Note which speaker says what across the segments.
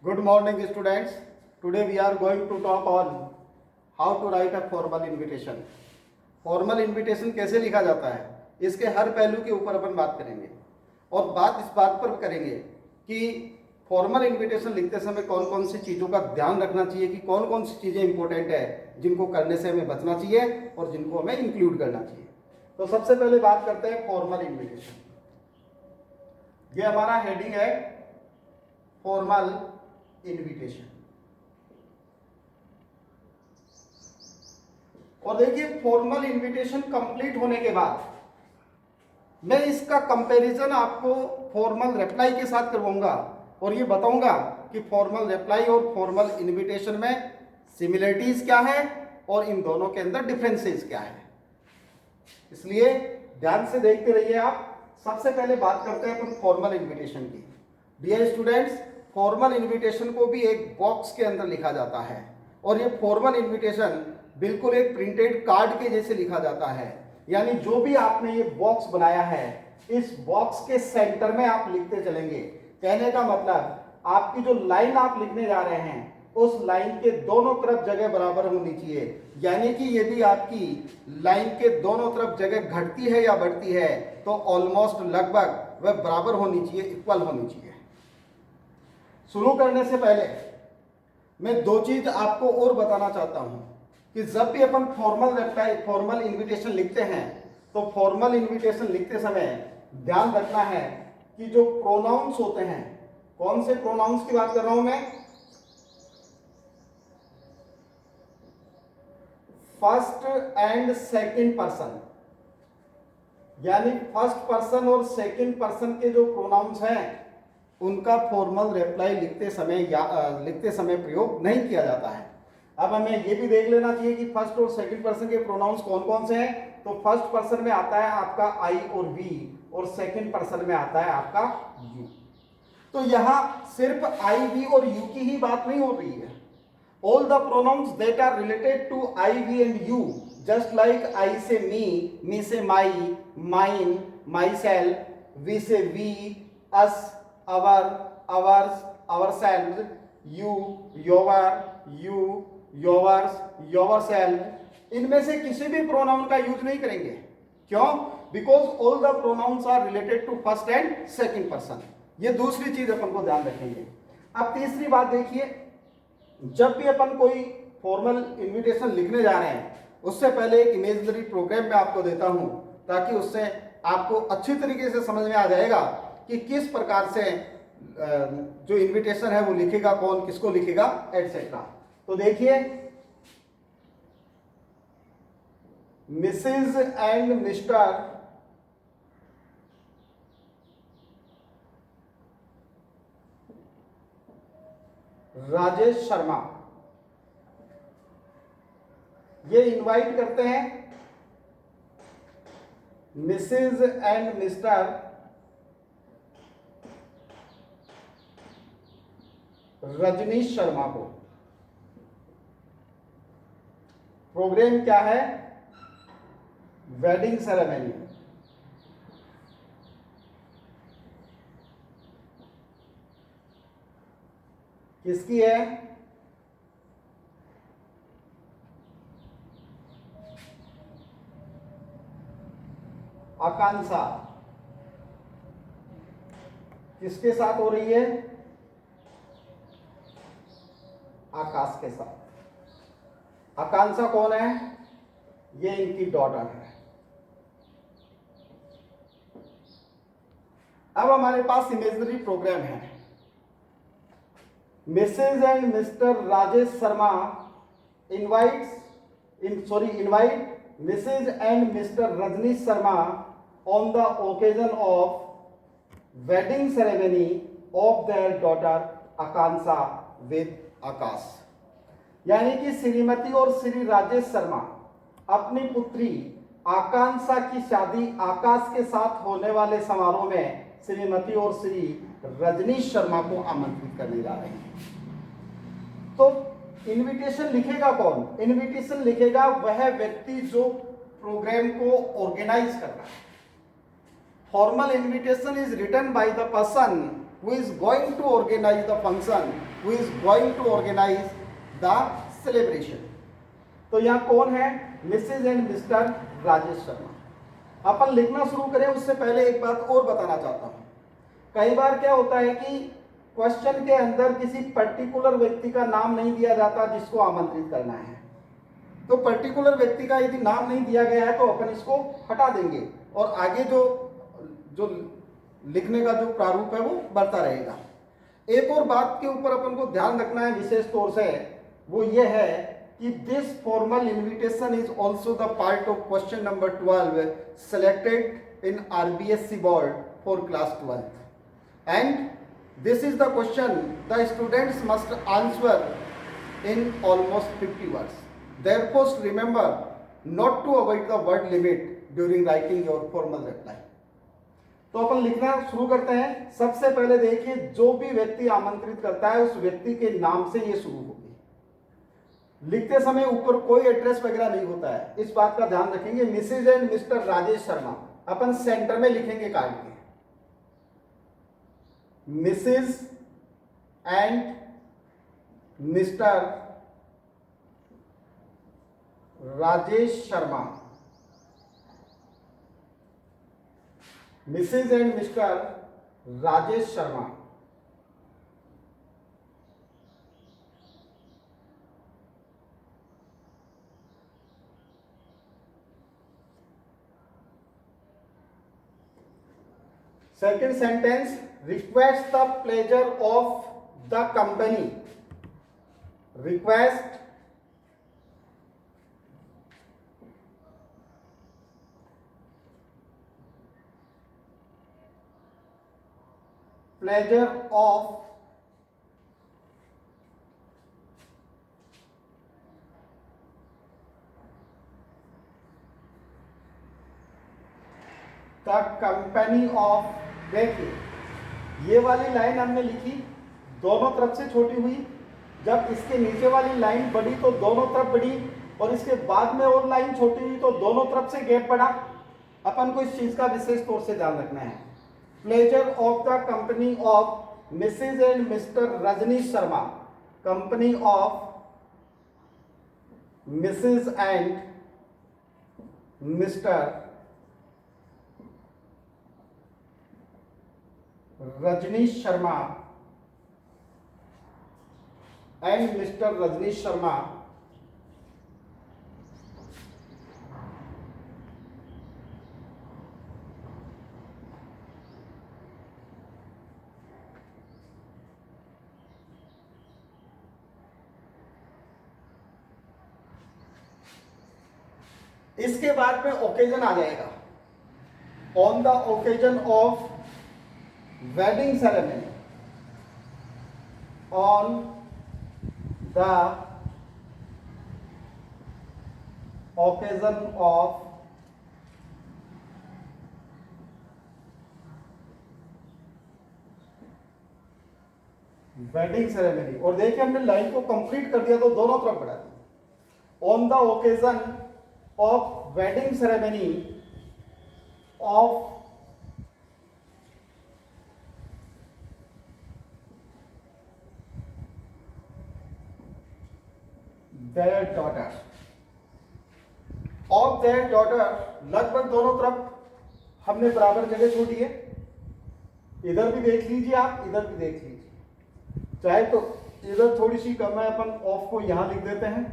Speaker 1: Good morning, students. Today we are going to talk on how to write a formal invitation. Formal invitation कैसे लिखा जाता है, इसके हर पहलू के ऊपर अपन बात करेंगे और बात इस बात पर करेंगे कि फॉर्मल इनविटेशन लिखते समय कौन कौन सी चीज़ों का ध्यान रखना चाहिए कि कौन कौन सी चीज़ें इंपॉर्टेंट है जिनको करने से हमें बचना चाहिए और जिनको हमें इंक्लूड करना चाहिए। तो सबसे पहले बात करते हैं फॉर्मल इनविटेशन। ये हमारा हेडिंग है फॉर्मल इनविटेशन। और देखिए फॉर्मल इनविटेशन कंप्लीट होने के बाद मैं इसका कंपैरिजन आपको फॉर्मल रिप्लाई के साथ करवाऊंगा और ये बताऊंगा कि फॉर्मल रिप्लाई और फॉर्मल इनविटेशन में सिमिलरिटीज क्या है और इन दोनों के अंदर डिफरेंसेस क्या है। इसलिए ध्यान से देखते रहिए आप। सबसे पहले बात करते हैं अपन फॉर्मल इनविटेशन की। डियर स्टूडेंट्स, फॉर्मल इनविटेशन को भी एक बॉक्स के अंदर लिखा जाता है और ये फॉर्मल इनविटेशन बिल्कुल एक प्रिंटेड कार्ड के जैसे लिखा जाता है। यानी जो भी आपने ये बॉक्स बनाया है, इस बॉक्स के सेंटर में आप लिखते चलेंगे। कहने का मतलब आपकी जो लाइन आप लिखने जा रहे हैं उस लाइन के दोनों तरफ जगह बराबर होनी चाहिए। यानी कि यदि आपकी लाइन के दोनों तरफ जगह घटती है या बढ़ती है तो ऑलमोस्ट लगभग वह बराबर होनी चाहिए, इक्वल होनी चाहिए। शुरू करने से पहले मैं दो चीज आपको और बताना चाहता हूं कि जब भी अपन फॉर्मल इनविटेशन लिखते हैं तो फॉर्मल इनविटेशन लिखते समय ध्यान रखना है कि जो प्रोनाउंस होते हैं, कौन से प्रोनाउंस की बात कर रहा हूं मैं, फर्स्ट एंड सेकंड पर्सन, यानी फर्स्ट पर्सन और सेकंड पर्सन के जो प्रोनाउंस हैं उनका फॉर्मल रिप्लाई लिखते समय प्रयोग नहीं किया जाता है। अब हमें ये भी देख लेना चाहिए कि फर्स्ट और सेकंड पर्सन के प्रोनाउंस कौन कौन से हैं। तो फर्स्ट पर्सन में आता है आपका आई और वी और सेकंड पर्सन में आता है आपका यू। तो यहां सिर्फ आई वी और यू की ही बात नहीं हो रही है। All the pronouns that are related to I we and you, just like I say me say my, mine, myself, we say we, us, our, ours, ourselves, you, yours, yourself, इनमें से किसी भी pronoun का use नहीं करेंगे। क्यों? Because all the pronouns are related to first and second person. ये दूसरी चीज अपन को ध्यान रखेंगे। अब तीसरी बात देखिए, जब भी अपन कोई फॉर्मल इनविटेशन लिखने जा रहे हैं उससे पहले एक इमेजिनरी प्रोग्राम मैं आपको देता हूं ताकि उससे आपको अच्छी तरीके से समझ में आ जाएगा कि किस प्रकार से जो इनविटेशन है वो लिखेगा कौन, किसको लिखेगा, एटसेट्रा। तो देखिए, Mrs and Mr Rajesh Sharma, ये इनवाइट करते हैं Mrs and Mr Rajneesh Sharma को। प्रोग्राम क्या है? Wedding ceremony. किसकी है? आकांक्षा। किसके साथ हो रही है? आकाश के साथ। आकांक्षा कौन है? ये इनकी डॉटर है। अब हमारे पास इमेजिनरी प्रोग्राम है। Mrs and Mr Rajesh Sharma invite Mrs and Mr Rajneesh Sharma on the occasion of wedding ceremony of their daughter Akanksha with Aakash. यानी कि श्रीमती और श्री राजेश शर्मा अपनी पुत्री आकांक्षा की शादी आकाश के साथ होने वाले समारोह में श्रीमती और श्री रजनीश शर्मा को आमंत्रित करने जा रहे हैं। तो इनविटेशन लिखेगा कौन? इनविटेशन लिखेगा वह व्यक्ति जो प्रोग्राम को ऑर्गेनाइज कर रहा है। Formal invitation is written by the person who is going to organize the function, who is going to organize the celebration. तो यहाँ कौन है? Mrs and Mr Rajesh Sharma. अपन लिखना शुरू करें उससे पहले एक बात और बताना चाहता हूँ। कई बार क्या होता है कि क्वेश्चन के अंदर किसी पर्टिकुलर व्यक्ति का नाम नहीं दिया जाता जिसको आमंत्रित करना है। तो पर्टिकुलर व्यक्ति का यदि नाम नहीं दिया गया है तो अपन इसको हटा देंगे और आगे जो लिखने का जो प्रारूप है वो बढ़ता रहेगा। एक और बात के ऊपर अपन को ध्यान रखना है विशेष तौर से, वो ये है कि this formal invitation is also the part of question number 12 selected in RBSc board for class 12th and this is the question the students must answer in almost 50 words. Therefore remember not to avoid the word limit during writing your formal reply. तो अपन लिखना शुरू करते हैं। सबसे पहले देखिए, जो भी व्यक्ति आमंत्रित करता है उस व्यक्ति के नाम से ये शुरू होगी। लिखते समय ऊपर कोई एड्रेस वगैरह नहीं होता है, इस बात का ध्यान रखेंगे। Mrs and Mr Rajesh Sharma अपन सेंटर में लिखेंगे कार्ड के। Mrs and Mr Rajesh Sharma, Mrs and Mr Rajesh Sharma. Second sentence, request the pleasure of the company. Request pleasure of the company of, देखिए ये वाली लाइन हमने लिखी दोनों तरफ से छोटी हुई, जब इसके नीचे वाली लाइन बढ़ी तो दोनों तरफ बढ़ी और इसके बाद में और लाइन छोटी हुई तो दोनों तरफ से गैप बढ़ा। अपन को इस चीज का विशेष तौर से ध्यान रखना है। Pleasure of the company of Mrs and Mr Rajneesh Sharma, company of Mrs and Mr Rajneesh Sharma and Mr Rajneesh Sharma इसके बाद में ओकेजन आ जाएगा। On the occasion of wedding ceremony, on the occasion of wedding ceremony. और देखिए हमने लाइन को कंप्लीट कर दिया तो दोनों तरफ बढ़ा दिया। On the occasion of wedding ceremony of their daughter, of their daughter, लगभग दोनों तरफ हमने बराबर जगह छोड़ी है। इधर भी देख लीजिए आप, इधर भी देख लीजिए, चाहे तो इधर थोड़ी सी कम है, अपन ऑफ को यहां लिख देते हैं।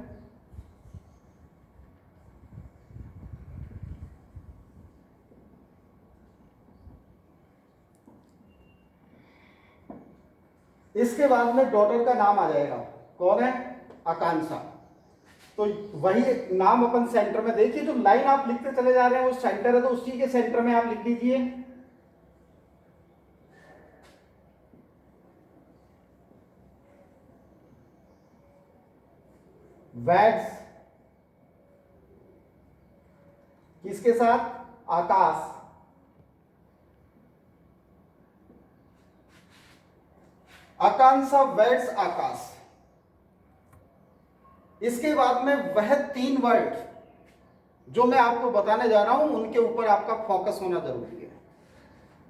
Speaker 1: इसके बाद में डॉटर का नाम आ जाएगा, कौन है? आकांक्षा। तो वही नाम अपन सेंटर में, देखिए जो लाइन आप लिखते चले जा रहे हैं वो सेंटर है, तो उसी के सेंटर में आप लिख लीजिए वैड्स, किसके साथ? आकाश। आकांक्षा वेड्स आकाश। इसके बाद में वह 3 वर्ड जो मैं आपको बताने जा रहा हूं उनके ऊपर आपका फोकस होना जरूरी है।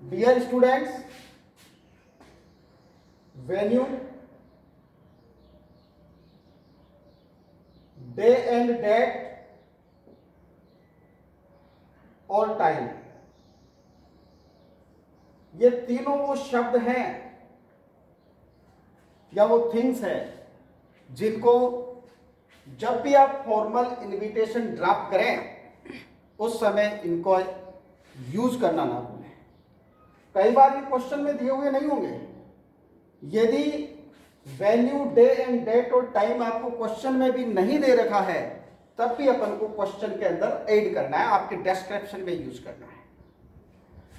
Speaker 1: Dear students, venue, day and date और टाइम। ये तीनों वो शब्द हैं या वो थिंग्स हैं जिनको जब भी आप फॉर्मल इनविटेशन ड्राफ्ट करें उस समय इनको यूज करना ना भूलें। कई बार ये क्वेश्चन में दिए हुए नहीं होंगे। यदि वैल्यू, डे एंड डेट और टाइम आपको क्वेश्चन में भी नहीं दे रखा है तब भी अपन को क्वेश्चन के अंदर ऐड करना है, आपके डिस्क्रिप्शन में यूज करना है।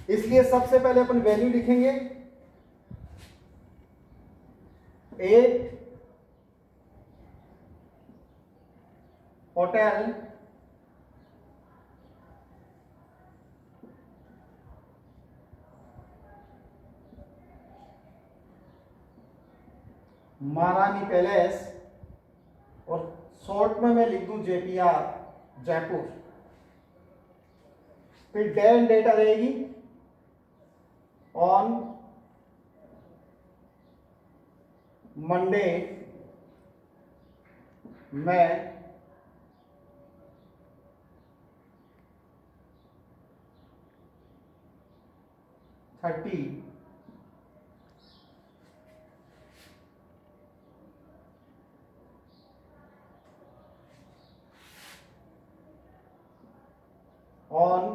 Speaker 1: इसलिए सबसे पहले अपन वैल्यू लिखेंगे 8 होटल महारानी पैलेस और शॉर्ट में मैं लिख दूं JPR जयपुर। फिर डे एंड डेट आ जाएगी ऑन मंडे में 30 on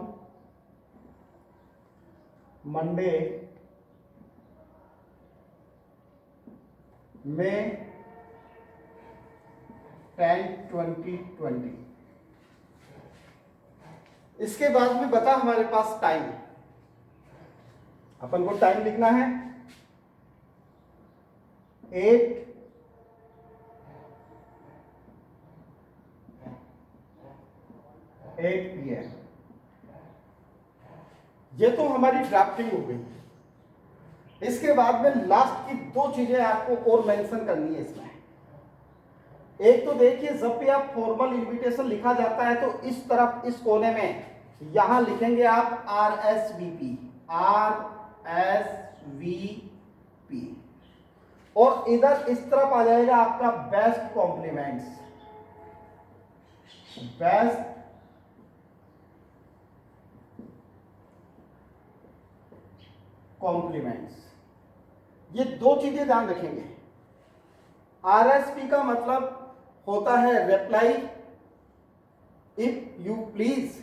Speaker 1: Monday May 10, 2020। इसके बाद में बता हमारे पास टाइम। अपन को टाइम लिखना है 8 PM। ये तो हमारी ड्राफ्टिंग हो गई। इसके बाद में लास्ट की दो चीजें आपको और मेंशन करनी है इसमें। एक तो देखिए, जब भी आप फॉर्मल इनविटेशन लिखा जाता है तो इस तरफ इस कोने में यहां लिखेंगे आप RSVP, RSVP, और इधर इस तरफ आ जाएगा आपका बेस्ट कॉम्प्लीमेंट्स, बेस्ट कॉम्प्लीमेंट्स। ये दो चीजें ध्यान रखेंगे। RSP का मतलब होता है रिप्लाई इफ यू प्लीज,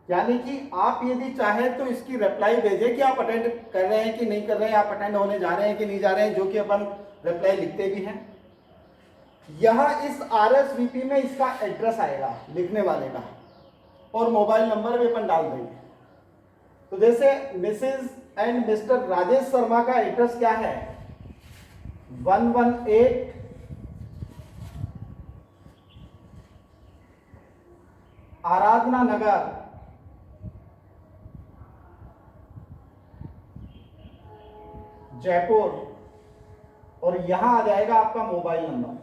Speaker 1: यानी कि आप यदि चाहें तो इसकी रिप्लाई भेजें कि आप अटेंड कर रहे हैं कि नहीं कर रहे हैं, आप अटेंड होने जा रहे हैं कि नहीं जा रहे हैं, जो कि अपन रिप्लाई लिखते भी हैं। यह इस RSVP में इसका एड्रेस आएगा लिखने वाले का, और मोबाइल नंबर भी अपन डाल देंगे। तो जैसे Mrs and Mr Rajesh Sharma का एड्रेस क्या है, 118 आराधना नगर, जयपुर, और यहां आ जाएगा आपका मोबाइल नंबर।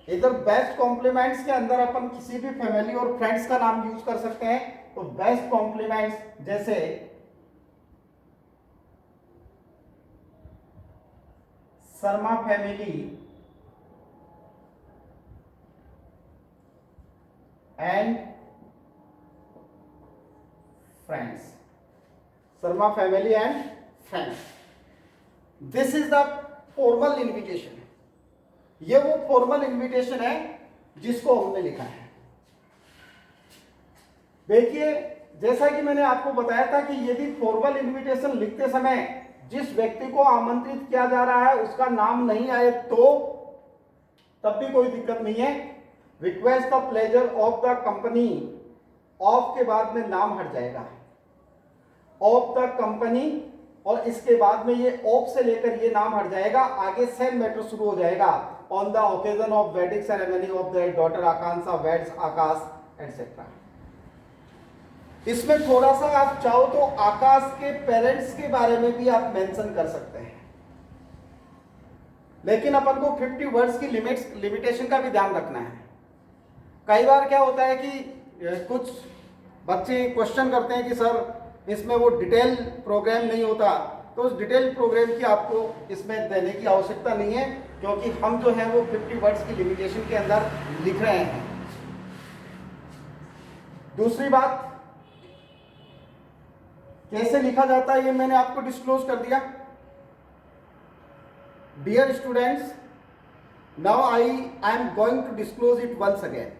Speaker 1: इधर बेस्ट कॉम्प्लीमेंट्स के अंदर अपन किसी भी फैमिली और फ्रेंड्स का नाम यूज कर सकते हैं। तो बेस्ट कॉम्प्लीमेंट्स जैसे Sharma family and friends, Sharma family and friends, this is the formal invitation. ये वो फॉर्मल इनविटेशन है जिसको हमने लिखा है। देखिए, जैसा कि मैंने आपको बताया था कि यदि फॉर्मल इनविटेशन लिखते समय जिस व्यक्ति को आमंत्रित किया जा रहा है उसका नाम नहीं आए तो तब भी कोई दिक्कत नहीं है। Request the pleasure of the company, of के बाद में नाम हट जाएगा, ऑफ द कंपनी, और इसके बाद में ये ऑफ से लेकर ये नाम हट जाएगा, आगे सेम मैटर शुरू हो जाएगा। On the occasion of wedding ceremony of their daughter Akanksha weds Akash etcetera. इसमें थोड़ा सा आप चाहो तो आकाश के पेरेंट्स के बारे में भी आप मेंशन कर सकते हैं। लेकिन अपन को 50 वर्ड्स की लिमिटेशन का भी ध्यान रखना है। कई बार क्या होता है कि कुछ बच्चे क्वेश्चन करते हैं कि सर इसमें वो डिटेल प्रोग्राम नहीं होता, तो उस डिटेल प्रोग्राम की आपको इसमें देने की आवश्यकता नहीं है, क्योंकि हम जो है वो 50 वर्ड्स की लिमिटेशन के अंदर लिख रहे हैं। दूसरी बात, कैसे लिखा जाता है ये मैंने आपको डिस्क्लोज कर दिया। Dear students, now I am going to disclose it once again.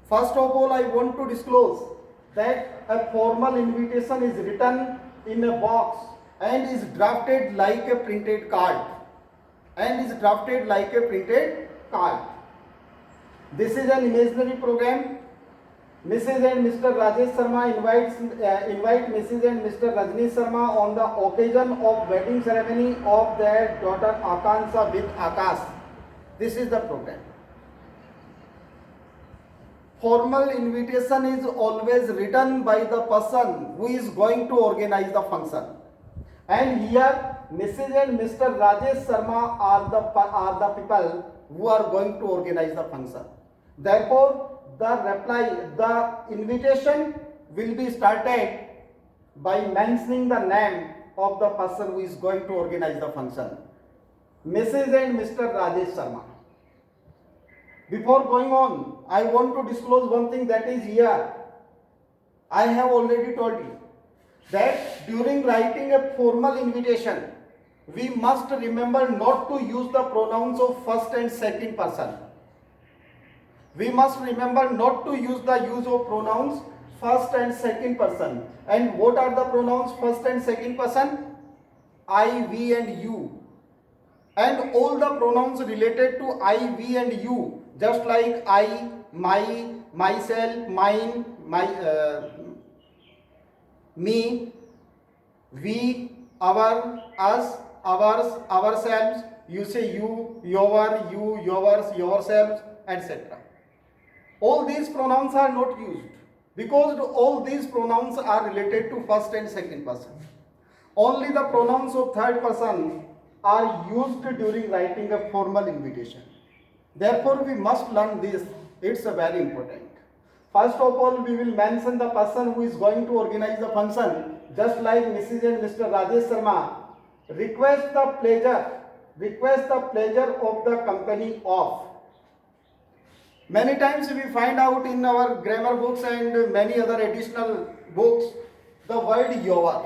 Speaker 1: First of all, I want to disclose that a formal invitation is written in a box and is drafted like a printed card. This is an imaginary program. Mrs. and Mr. Rajesh Sharma invite Mrs. and Mr. Rajni Sharma on the occasion of wedding ceremony of their daughter Akanksha with Akash. This is the program. Formal invitation is always written by the person who is going to organize the function, and here Mrs. and Mr. Rajesh Sharma are the people who are going to organize the function. Therefore, the invitation will be started by mentioning the name of the person who is going to organize the function, Mrs. and Mr. Rajesh Sharma. Before going on, I want to disclose one thing, that is here. I have already told you that during writing a formal invitation, we must remember not to use the pronouns of first and second person. We must remember not to use the use of pronouns first and second person. And what are the pronouns first and second person? I, we and you. And all the pronouns related to I, we and you, just like I, my, myself, mine, me, we, our, us, ours, ourselves. You say you, your, you, yours, yourselves, etc. All these pronouns are not used because all these pronouns are related to first and second person. Only the pronouns of third person are used during writing a formal invitation. Therefore, we must learn this. It's very important. First of all, we will mention the person who is going to organize the function, just like Mrs. and Mr. Rajesh Sharma. Request the pleasure of the company of. Many times we find out in our grammar books and many other additional books the word your.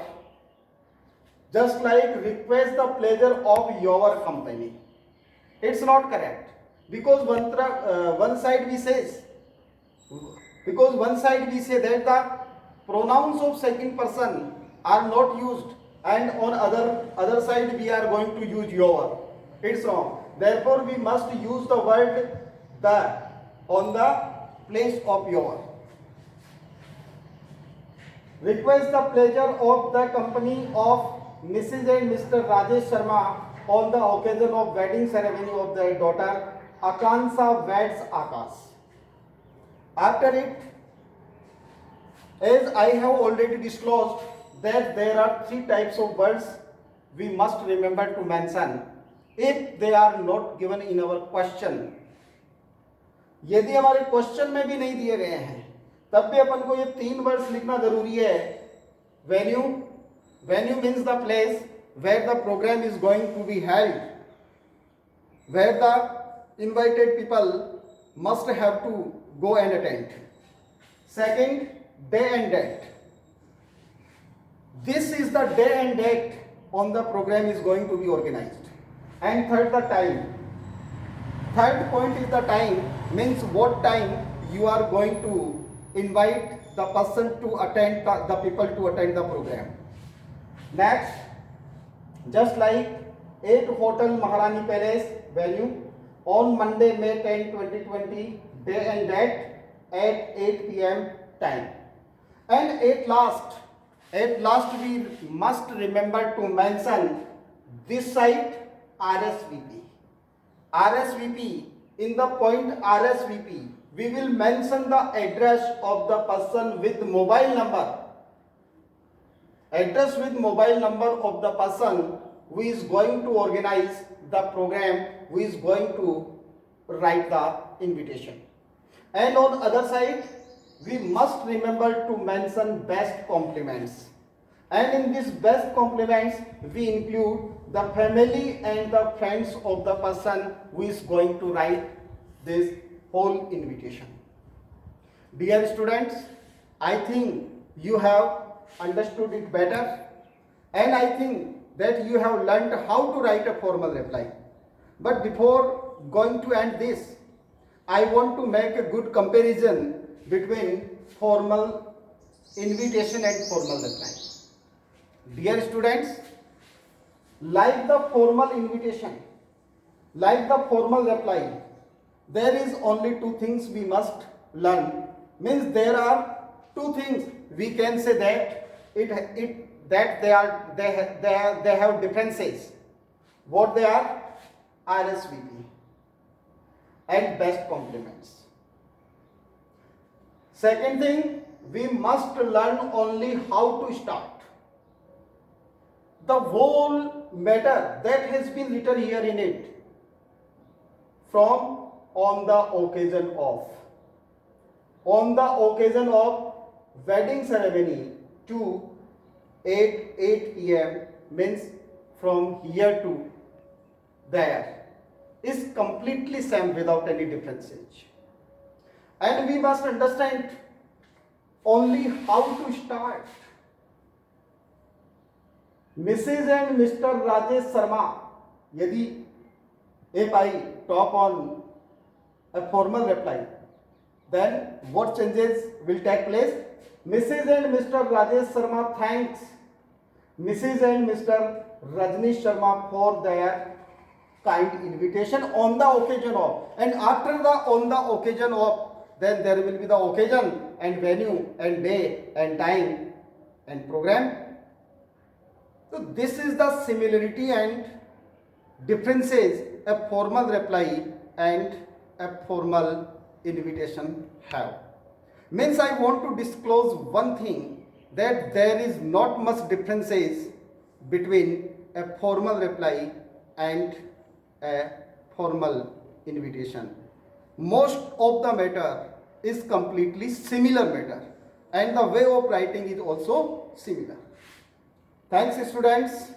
Speaker 1: Just like request the pleasure of your company. It's not correct. Because one side we say that the pronouns of second person are not used, and on other side we are going to use your. It's wrong. Therefore, we must use the word the on the place of your. Request the pleasure of the company of Mrs. and Mr. Rajesh Sharma on the occasion of wedding ceremony of their daughter Akanksha weds Akash. After it, as I have already disclosed that there are 3 types of words we must remember to mention if they are not given in our question. यदि हमारे question में भी नहीं दिए गए हैं तब भी अपन को ये 3 वर्ड्स लिखना जरूरी है. Venue means the place where the program is going to be held, where the invited people must have to go and attend. Second, day and date. This is the day and date on the program is going to be organized. And third, the time. Third point is the time, means what time you are going to invite the person to attend, the people to attend the program. Next, just like 8 Hotel Maharani Palace venue on Monday, May 10, 2020, day and date at 8 p.m. time. And at last we must remember to mention this site RSVP. RSVP, in the point RSVP, we will mention the address of the person with mobile number. Address with mobile number of the person who is going to organize the program, who is going to write the invitation. And on other side, we must remember to mention best compliments. And in these best compliments, we include the family and the friends of the person who is going to write this whole invitation. Dear students, I think you have understood it better, and I think that you have learned how to write a formal reply. But before going to end this, I want to make a good comparison between formal invitation and formal reply. Dear students, like the formal invitation, like the formal reply, there is only two things we must learn. Means there are two things we can say that they have differences. What they are? RSVP and best compliments. Second thing, we must learn only how to start. The whole matter that has been written here in it, from on the occasion of wedding ceremony to 8 p.m. means from here to there is completely same without any differences. And we must understand only how to start. Mrs. and Mr. Rajesh Sharma, yadi if I talk on a formal reply, then what changes will take place? Mrs. and Mr. Rajesh Sharma thanks Mrs. and Mr. Rajnish Sharma for their kind invitation on the occasion of. And after the on the occasion of, then there will be the occasion and venue and day and time and program. So this is the similarity and differences a formal reply and a formal invitation have. Means I want to disclose one thing, that there is not much differences between a formal reply and a formal invitation. Most of the matter is completely similar matter, and the way of writing is also similar. Thanks students.